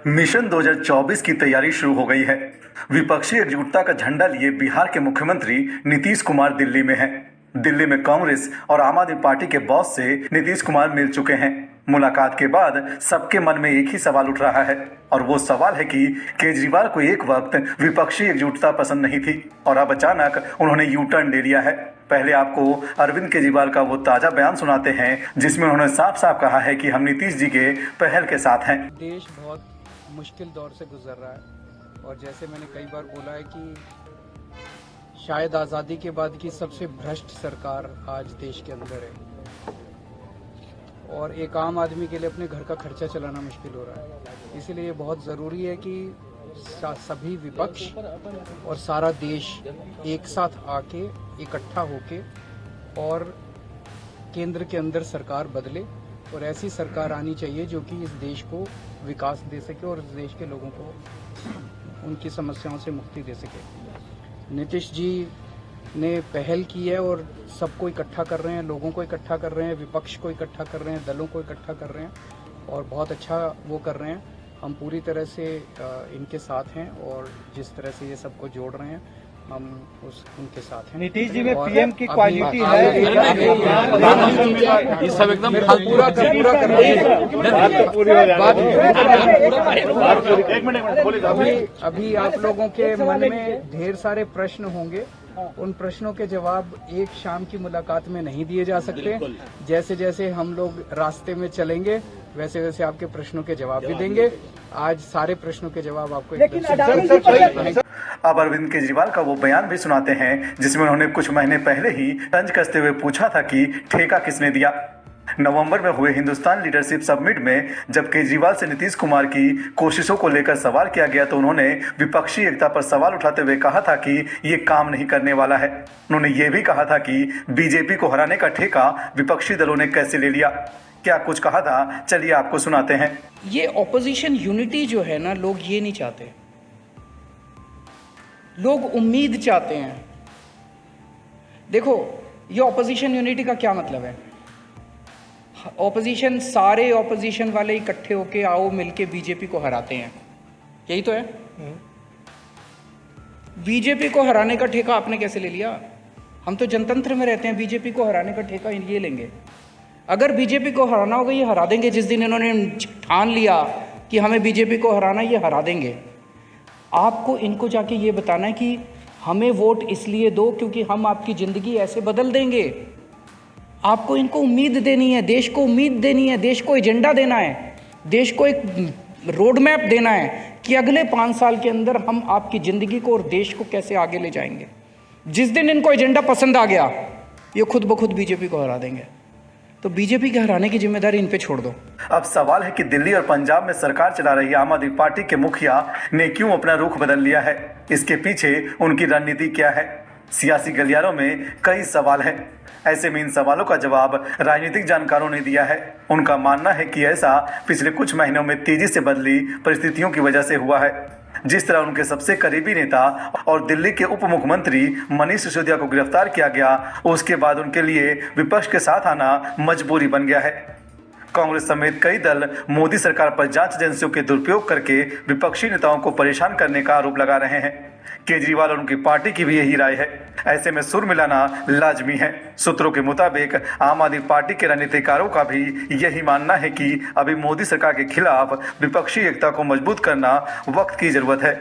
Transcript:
Mission 2024 की तैयारी शुरू हो गई है। विपक्षी एकजुटता का झंडा लिए बिहार के मुख्यमंत्री नीतीश कुमार दिल्ली में हैं। दिल्ली में कांग्रेस और आम आदमी पार्टी के बॉस से नीतीश कुमार मिल चुके हैं। मुलाकात के बाद सबके मन में एक ही सवाल उठ रहा है और वो सवाल है कि केजरीवाल को एक वक्त विपक्षी एकजुटता पसंद नहीं थी और अब अचानक उन्होंने यू टर्न ले लिया है। पहले आपको अरविंद केजरीवाल का वो ताजा बयान सुनाते हैं जिसमें उन्होंने साफ साफ कहा है कि हम नीतीश जी के पहल के साथ हैं। देश बहुत मुश्किल दौर से गुजर रहा है और जैसे मैंने कई बार बोला है कि शायद आज़ादी के बाद की सबसे भ्रष्ट सरकार आज देश के अंदर है और एक आम आदमी के लिए अपने घर का खर्चा चलाना मुश्किल हो रहा है। इसलिए बहुत ज़रूरी है कि सभी विपक्ष और सारा देश एक साथ आके इकट्ठा होके और केंद्र के अंदर सरकार बदले और ऐसी सरकार आनी चाहिए जो कि इस देश को विकास दे सके और इस देश के लोगों को उनकी समस्याओं से मुक्ति दे सके। नीतीश जी ने पहल की है और सबको इकट्ठा कर रहे हैं, लोगों को इकट्ठा कर रहे हैं, विपक्ष को इकट्ठा कर रहे हैं, दलों को इकट्ठा कर रहे हैं और बहुत अच्छा वो कर रहे हैं। हम पूरी तरह से इनके साथ हैं और जिस तरह से ये सबको जोड़ रहे हैं हम उनके साथ हैं। नीतीश जी में पीएम की क्वालिटी है, ये सब एकदम पूरा अभी आप लोगों के मन में ढेर सारे प्रश्न होंगे। उन प्रश्नों के जवाब एक शाम की मुलाकात में नहीं दिए जा सकते। जैसे जैसे हम लोग रास्ते में चलेंगे वैसे वैसे आपके प्रश्नों के जवाब भी देंगे। आज सारे प्रश्नों के जवाब आपको अब अरविंद केजरीवाल का वो बयान भी सुनाते हैं जिसमें उन्होंने कुछ महीने पहले ही तंज कसते हुए पूछा था कि ठेका किसने दिया। नवंबर में हुए हिंदुस्तान लीडरशिप समिट में जब केजरीवाल से नीतीश कुमार की कोशिशों को लेकर सवाल किया गया तो उन्होंने विपक्षी एकता पर सवाल उठाते हुए कहा था कि ये काम नहीं करने वाला है। उन्होंने ये भी कहा था कि बीजेपी को हराने का ठेका विपक्षी दलों ने कैसे ले लिया। क्या कुछ कहा था, चलिए आपको सुनाते हैं। ये ऑपोजिशन यूनिटी जो है ना, लोग ये नहीं चाहते, लोग उम्मीद चाहते हैं। देखो, ये ऑपोजिशन यूनिटी का क्या मतलब है? ऑपोजिशन, सारे ऑपोजिशन वाले इकट्ठे होके आओ मिलके बीजेपी को हराते हैं, यही तो है। बीजेपी को हराने का ठेका आपने कैसे ले लिया? हम तो जनतंत्र में रहते हैं, बीजेपी को हराने का ठेका ये लेंगे। अगर बीजेपी को हराना होगा ये हरा देंगे। जिस दिन इन्होंने ठान लिया कि हमें बीजेपी को हराना, ये हरा देंगे। आपको इनको जाके ये बताना है कि हमें वोट इसलिए दो क्योंकि हम आपकी ज़िंदगी ऐसे बदल देंगे। आपको इनको उम्मीद देनी है, देश को उम्मीद देनी है, देश को एजेंडा देना है, देश को एक रोड मैप देना है कि अगले 5 साल के अंदर हम आपकी ज़िंदगी को और देश को कैसे आगे ले जाएंगे। जिस दिन इनको एजेंडा पसंद आ गया ये खुद ब खुद बीजेपी को हरा देंगे। तो बीजेपी के हराने की जिम्मेदारी इन पे छोड़ दो। अब सवाल है कि दिल्ली और पंजाब में सरकार चला रही आम आदमी पार्टी के मुखिया ने क्यों अपना रुख बदल लिया है? इसके पीछे उनकी रणनीति क्या है? सियासी गलियारों में कई सवाल हैं। ऐसे में इन सवालों का जवाब राजनीतिक जानकारों ने दिया है। उनका मानना है कि ऐसा पिछले कुछ महीनों में तेजी से बदली परिस्थितियों की वजह से हुआ है। जिस तरह उनके सबसे करीबी नेता और दिल्ली के उप मुख्यमंत्री मनीष सिसोदिया को गिरफ्तार किया गया, उसके बाद उनके लिए विपक्ष के साथ आना मजबूरी बन गया है। कांग्रेस समेत कई दल मोदी सरकार पर जांच एजेंसियों के दुरुपयोग करके विपक्षी नेताओं को परेशान करने का आरोप लगा रहे हैं। केजरीवाल और उनकी पार्टी की भी यही राय है। ऐसे में सुर मिलाना लाजमी है। सूत्रों के मुताबिक आम आदमी पार्टी के राजनीतिकारों का भी यही मानना है कि अभी मोदी सरकार के खिलाफ विपक्षी एकता को मजबूत करना वक्त की जरूरत है।